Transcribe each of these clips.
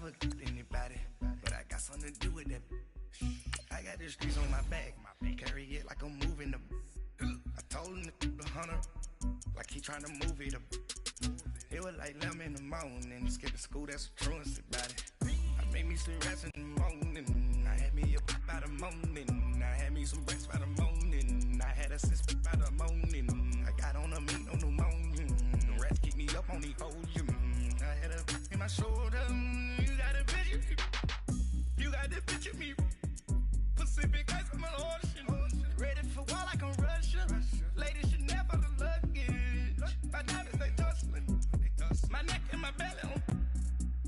never anybody, but I got something to do with that. I got the streets on my back, carry it like I'm moving them. I told him to 100, like he trying to move it up. It was like 11 in the morning, skipping school, that's a truancy about it. I made me some rest in the morning, I had me up by the morning. I had me some rest by the morning, I had a sis by the morning. I got on a meat on the morning, the rest keep me up on the podium. I had a in my shoulder, you got a bitch, you got this bitch in me. Pacific ice, I'm an ocean, ready for war like I'm Russian. Ladies should never the luggage, my diamonds they tussling. My neck and my belly on.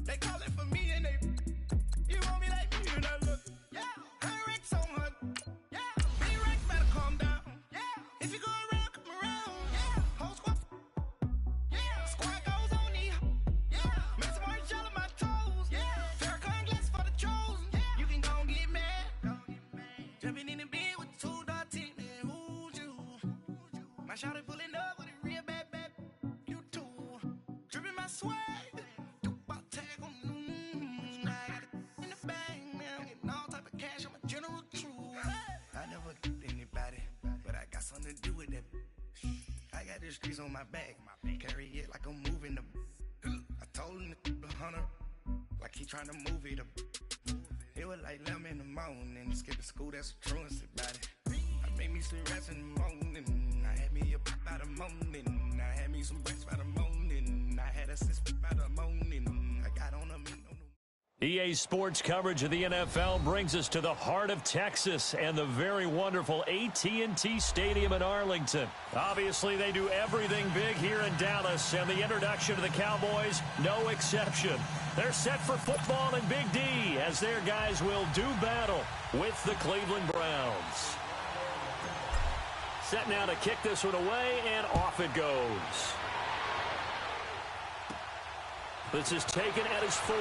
They call it for me and they. You want me like me and I look. Yeah. Her Rex on her. Yeah. B-Rex better calm down. Yeah. If you go around, come around. Yeah. Whole squad. Yeah. Squad goes on the. Yeah. Make some orange gel on my toes. Yeah. Farrakhan glass for the chosen. Yeah. You can go and get mad. Jumping in the bed with 2 dark teeth. Man, who's you? My shawty pulling up with a real bad. You too. Dripping my swag, about tag on I got it in the bag, man. I'm getting all type of cash, I'm a general true. I never anybody, but I got something to do with that. I got the streets on my back, carry it like I'm moving them. I told him to 100, like he trying to move it up. It was like 11 in the morning, skipping school, that's a truancy about it. I made me some rest in the morning, I had me up by the morning. I had me some breaks by the morning, I had a sis by the morning. I got on a meat on the. EA Sports coverage of the NFL brings us to the heart of Texas and the very wonderful AT&T Stadium in Arlington. Obviously, they do everything big here in Dallas, and the introduction of the Cowboys, no exception. They're set for football in Big D as their guys will do battle with the Cleveland Browns. Set now to kick this one away, and off it goes. This is taken at his 4.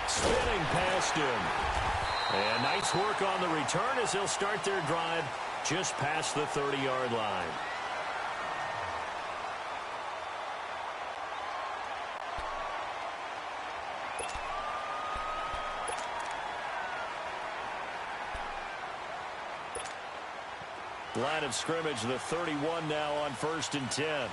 Spinning past him. And nice work on the return as they'll start their drive just past the 30-yard line. Line of scrimmage, the 31 now on 1st and 10.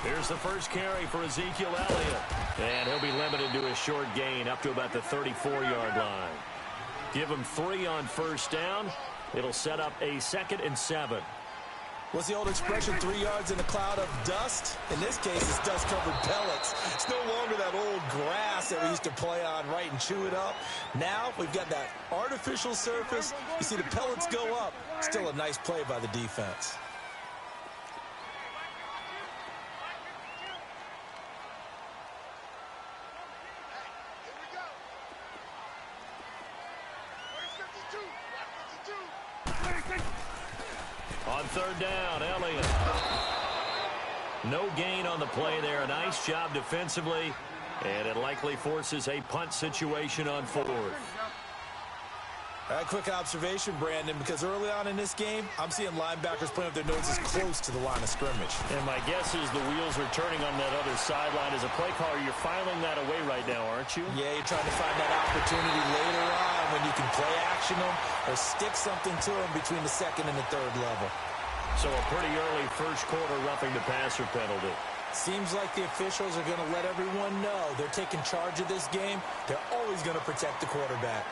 Here's the first carry for Ezekiel Elliott. And he'll be limited to a short gain up to about the 34-yard line. Give him 3 on 1st down. It'll set up a 2nd and 7. What's the old expression, 3 yards in a cloud of dust? In this case, it's dust-covered pellets. It's no longer that old grass that we used to play on, right, and chew it up. Now we've got that artificial surface. You see the pellets go up. Still a nice play by the defense. On 3rd down, Elliott. No gain on the play there. A nice job defensively, and it likely forces a punt situation on 4th. A quick observation, Brandon, because early on in this game, I'm seeing linebackers putting up their noses close to the line of scrimmage. And my guess is the wheels are turning on that other sideline. As a play caller, you're filing that away right now, aren't you? Yeah, you're trying to find that opportunity later on when you can play action them or stick something to them between the 2nd and the 3rd level. So a pretty early first quarter roughing the passer penalty. Seems like the officials are going to let everyone know they're taking charge of this game. They're always going to protect the quarterback.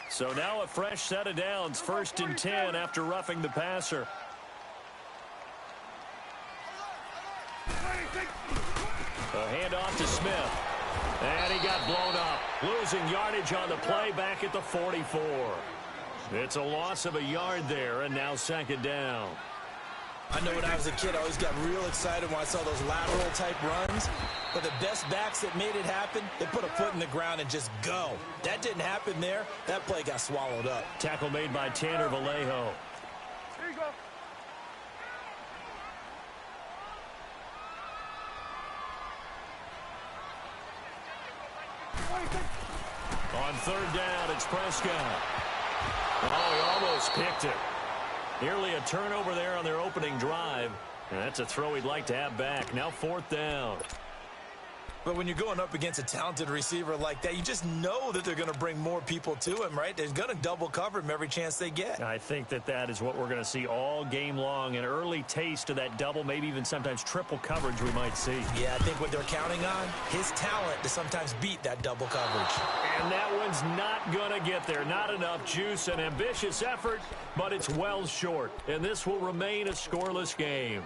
So now a fresh set of downs, 1st and 10 after roughing the passer. A handoff to Smith. And he got blown up. Losing yardage on the play back at the 44. It's a loss of a yard there, and now 2nd down. I know when I was a kid, I always got real excited when I saw those lateral-type runs. But the best backs that made it happen, they put a foot in the ground and just go. That didn't happen there. That play got swallowed up. Tackle made by Tanner Vallejo. Here you go. On third down, it's Prescott. Oh, he almost picked it. Nearly a turnover there on their opening drive. And that's a throw he'd like to have back. Now fourth down. But when you're going up against a talented receiver like that, you just know that they're going to bring more people to him, right? They're going to double cover him every chance they get. I think that is what we're going to see all game long. An early taste of that double, maybe even sometimes triple coverage we might see. Yeah, I think what they're counting on, his talent to sometimes beat that double coverage. And that one's not going to get there. Not enough juice, an ambitious effort, but it's well short. And this will remain a scoreless game.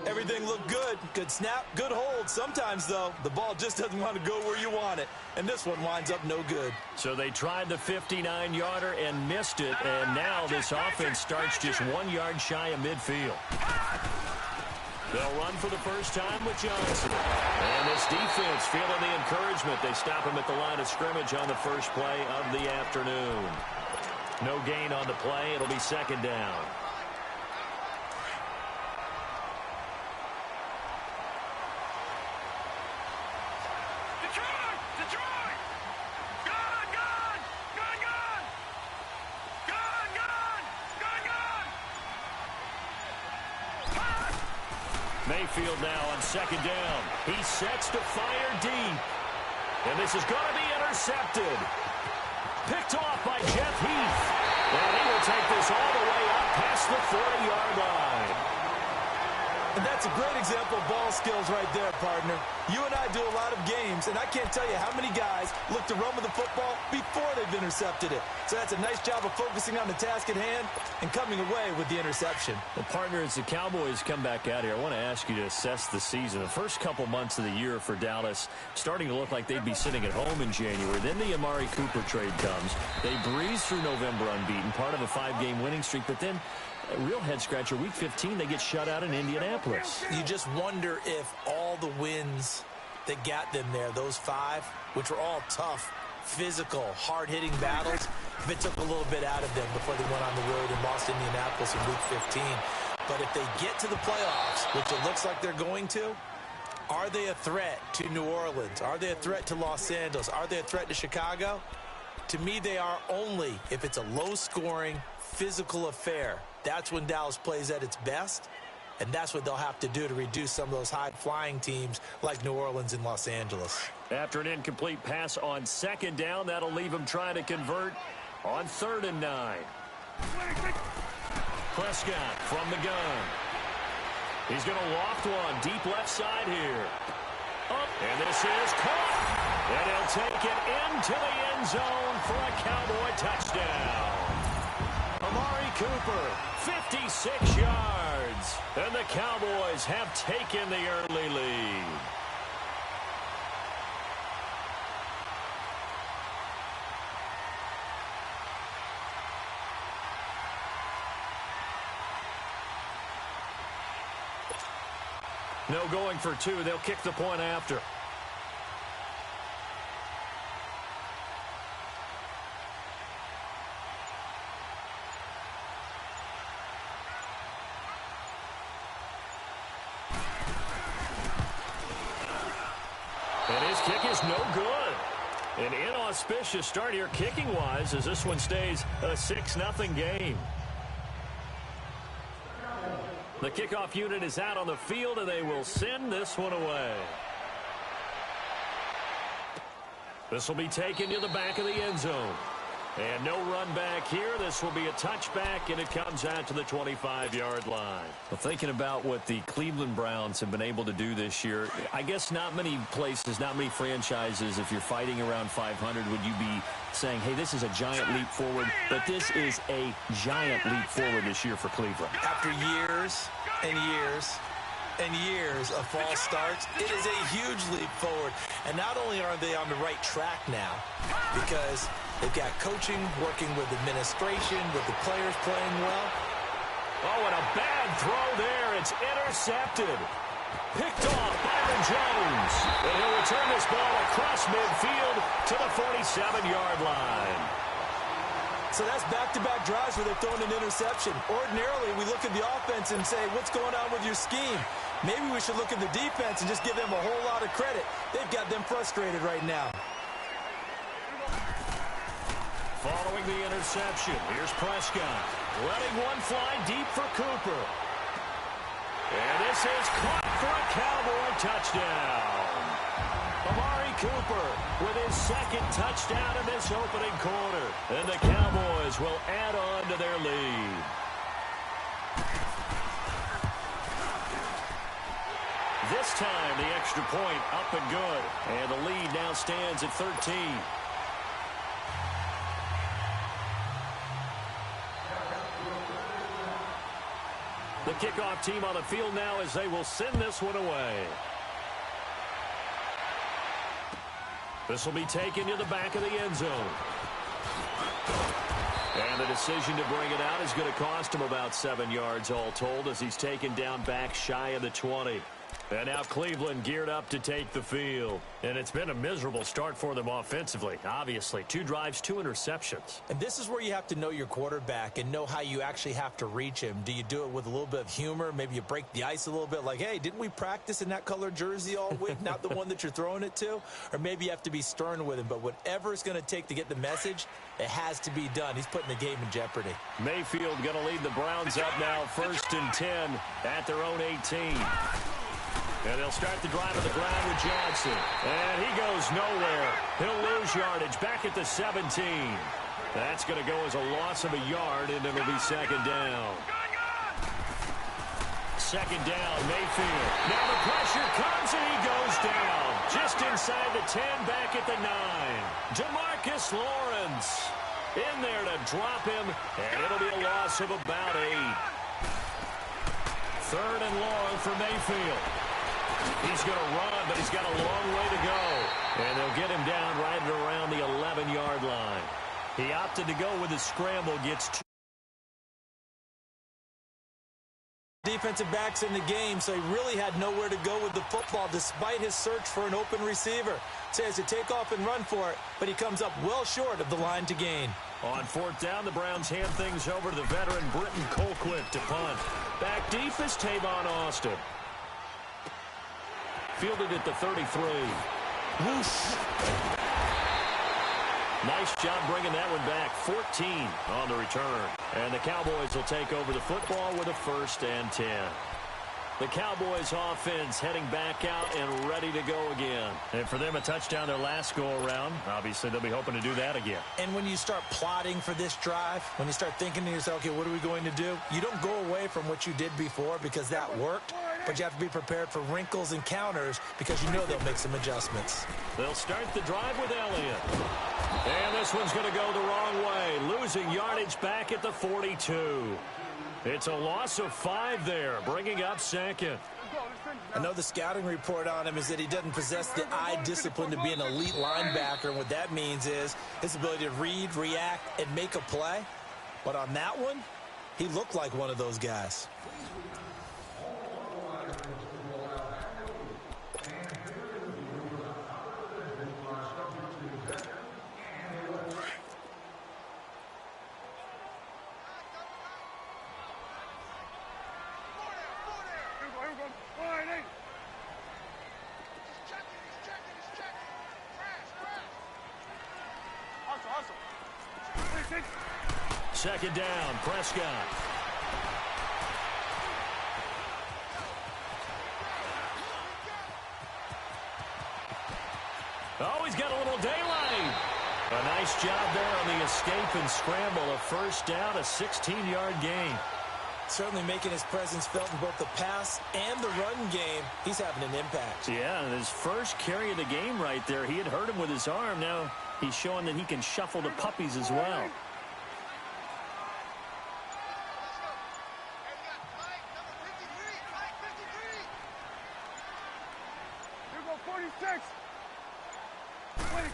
Everything looked good. Good snap, good hold. Sometimes, though, the ball just doesn't want to go where you want it. And this one winds up no good. So they tried the 59-yarder and missed it. And now this offense starts just 1 yard shy of midfield. They'll run for the first time with Johnson. And this defense feeling the encouragement. They stop him at the line of scrimmage on the first play of the afternoon. No gain on the play. It'll be second down. Mayfield now on second down. He sets to fire deep. And this is going to be intercepted. Picked off by Jeff Heath. And he will take this all the way up past the 40-yard line. And that's a great example of ball skills right there, partner. You and I do a lot of games, and I can't tell you how many guys look to run with the football before they've intercepted it. So that's a nice job of focusing on the task at hand and coming away with the interception. Well, partner, as the Cowboys come back out here, I want to ask you to assess the season. The first couple months of the year for Dallas starting to look like they'd be sitting at home in January. Then the Amari Cooper trade comes. They breeze through November unbeaten, part of a 5-game winning streak, but then a real head-scratcher, Week 15, they get shut out in Indianapolis. You just wonder if all the wins that got them there, those 5, which were all tough, physical, hard-hitting battles, if it took a little bit out of them before they went on the road and lost Indianapolis in Week 15. But if they get to the playoffs, which it looks like they're going to, are they a threat to New Orleans? Are they a threat to Los Angeles? Are they a threat to Chicago? To me, they are only if it's a low-scoring, physical affair. That's when Dallas plays at its best, and that's what they'll have to do to reduce some of those high-flying teams like New Orleans and Los Angeles. After an incomplete pass on second down, that'll leave him trying to convert on 3rd and 9. Prescott from the gun. He's going to loft one deep left side here. Up, and this is caught. And he'll take it into the end zone for a Cowboy touchdown. Amari Cooper, 56 yards. And the Cowboys have taken the early lead. No going for 2. They'll kick the point after. And his kick is no good. An inauspicious start here kicking-wise as this one stays a 6-0 game. The kickoff unit is out on the field, and they will send this one away. This will be taken to the back of the end zone. And no run back here. This will be a touchback, and it comes out to the 25-yard line. Well, thinking about what the Cleveland Browns have been able to do this year, I guess not many places, not many franchises, if you're fighting around 500, would you be saying, hey, this is a giant leap forward, but this is a giant leap forward this year for Cleveland. After years and years and years of false starts, it is a huge leap forward. And not only are they on the right track now, because they've got coaching, working with administration, with the players playing well. Oh, and a bad throw there. It's intercepted. Picked off Byron Jones. And he'll return this ball across midfield to the 47-yard line. So that's back-to-back drives where they're throwing an interception. Ordinarily, we look at the offense and say, what's going on with your scheme? Maybe we should look at the defense and just give them a whole lot of credit. They've got them frustrated right now. Following the interception, here's Prescott. Letting one fly deep for Cooper. And this is caught for a Cowboy touchdown. Amari Cooper with his second touchdown in this opening quarter. And the Cowboys will add on to their lead. This time, the extra point up and good. And the lead now stands at 13. The kickoff team on the field now as they will send this one away. This will be taken to the back of the end zone. And the decision to bring it out is going to cost him about 7 yards all told as he's taken down back shy of the 20. And now Cleveland geared up to take the field. And it's been a miserable start for them offensively. Obviously, 2 drives, 2 interceptions. And this is where you have to know your quarterback and know how you actually have to reach him. Do you do it with a little bit of humor? Maybe you break the ice a little bit like, hey, didn't we practice in that colored jersey all week? Not the one that you're throwing it to? Or maybe you have to be stern with him. But whatever it's going to take to get the message, it has to be done. He's putting the game in jeopardy. Mayfield going to lead the Browns up now 1st and 10 at their own 18. And they'll start the drive on the ground with Johnson. And he goes nowhere. He'll lose yardage back at the 17. That's going to go as a loss of a yard, and it'll be 2nd down. 2nd down, Mayfield. Now the pressure comes, and he goes down. Just inside the 10, back at the 9. DeMarcus Lawrence in there to drop him, and it'll be a loss of about 8. 3rd and long for Mayfield. He's going to run, but he's got a long way to go. And they'll get him down right around the 11-yard line. He opted to go with a scramble, gets 2. Defensive backs in the game, so he really had nowhere to go with the football despite his search for an open receiver. So he has to take off and run for it, but he comes up well short of the line to gain. On 4th down, the Browns hand things over to the veteran Britton Colquitt to punt. Back deep is Tavon Austin. Fielded at the 33. Whoosh. Nice job bringing that one back. 14 on the return. And the Cowboys will take over the football with a 1st and 10. The Cowboys offense heading back out and ready to go again. And for them, a touchdown their last go-around. Obviously, they'll be hoping to do that again. And when you start plotting for this drive, when you start thinking to yourself, okay, what are we going to do? You don't go away from what you did before because that worked, but you have to be prepared for wrinkles and counters because you know they'll make some adjustments. They'll start the drive with Elliott. And this one's going to go the wrong way, losing yardage back at the 42. It's a loss of 5 there, bringing up 2nd. I know the scouting report on him is that he doesn't possess the eye discipline to be an elite linebacker. And what that means is his ability to read, react, and make a play. But on that one, he looked like one of those guys. Second down, Prescott. Oh, he's got a little daylight. A nice job there on the escape and scramble. A 1st down, a 16-yard gain. Certainly making his presence felt in both the pass and the run game. He's having an impact. Yeah, and his first carry of the game right there. He had hurt him with his arm. Now he's showing that he can shuffle the puppies as well.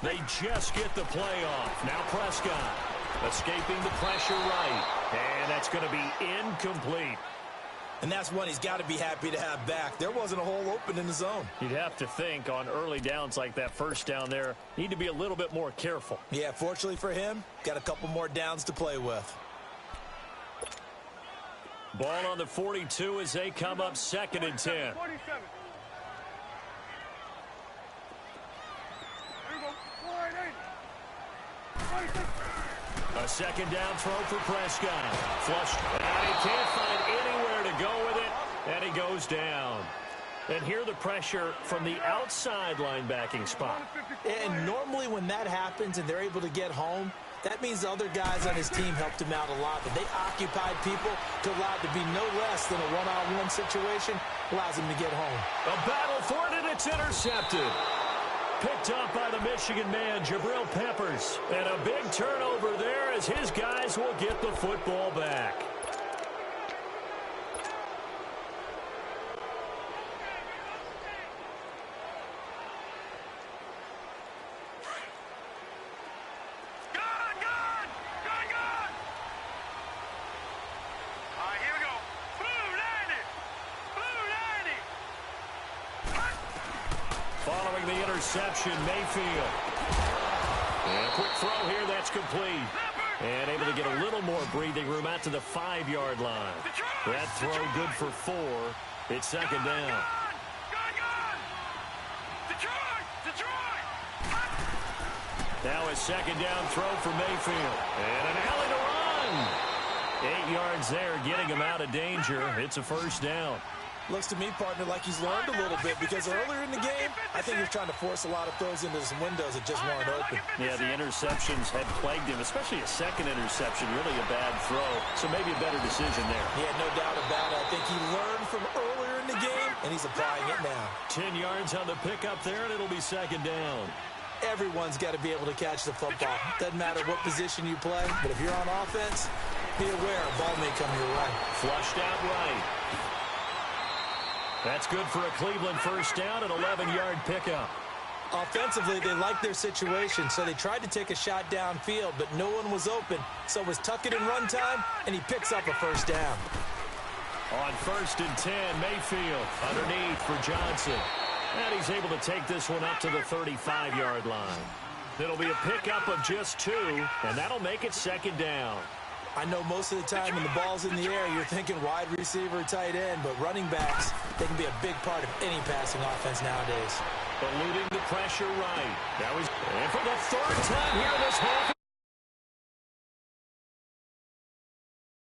They just get the play off. Now Prescott escaping the pressure right. And that's going to be incomplete. And that's one he's got to be happy to have back. There wasn't a hole open in the zone. You'd have to think on early downs like that 1st down there, need to be a little bit more careful. Yeah, fortunately for him, got a couple more downs to play with. Ball on the 42 as they come up 2nd and 10. 47. Here we go. 4-8. 26. A second down throw for Prescott. Flushed. And he can't find anywhere to go with it. And he goes down. And here the pressure from the outside linebacking spot. And normally when that happens and they're able to get home, that means the other guys on his team helped him out a lot. But they occupied people to allow it to be no less than a one-on-one situation, allows him to get home. A battle for it, and it's intercepted. Picked up by the Michigan man, Jabril Peppers. And a big turnover there as his guys will get the football back. Following the interception, Mayfield. And a quick throw here, that's complete. And able to get a little more breathing room out to the 5-yard line. That throw good for 4. It's second down. Now a second down throw for Mayfield. And an alley to run. 8 yards there, getting him out of danger. It's a first down. Looks to me, partner, like he's learned a little bit because earlier in the game, I think he was trying to force a lot of throws into some windows that just weren't open. Yeah, the interceptions had plagued him, especially a second interception, really a bad throw. So maybe a better decision there. Yeah, no doubt about it. I think he learned from earlier in the game, and he's applying it now. 10 yards on the pickup there, and it'll be second down. Everyone's got to be able to catch the football. Doesn't matter what position you play, but if you're on offense, be aware a ball may come your way. Flushed out right. That's good for a Cleveland first down, an 11-yard pickup. Offensively, they liked their situation, so they tried to take a shot downfield, but no one was open. So it was tuck it in run time, and he picks up a first down. On 1st and 10, Mayfield underneath for Johnson. And he's able to take this one up to the 35-yard line. It'll be a pickup of just 2, and that'll make it second down. I know most of the time when the ball's in the air, you're thinking wide receiver, tight end, but running backs, they can be a big part of any passing offense nowadays. Eluding the pressure right. Now he's, and for the 3rd time here this half,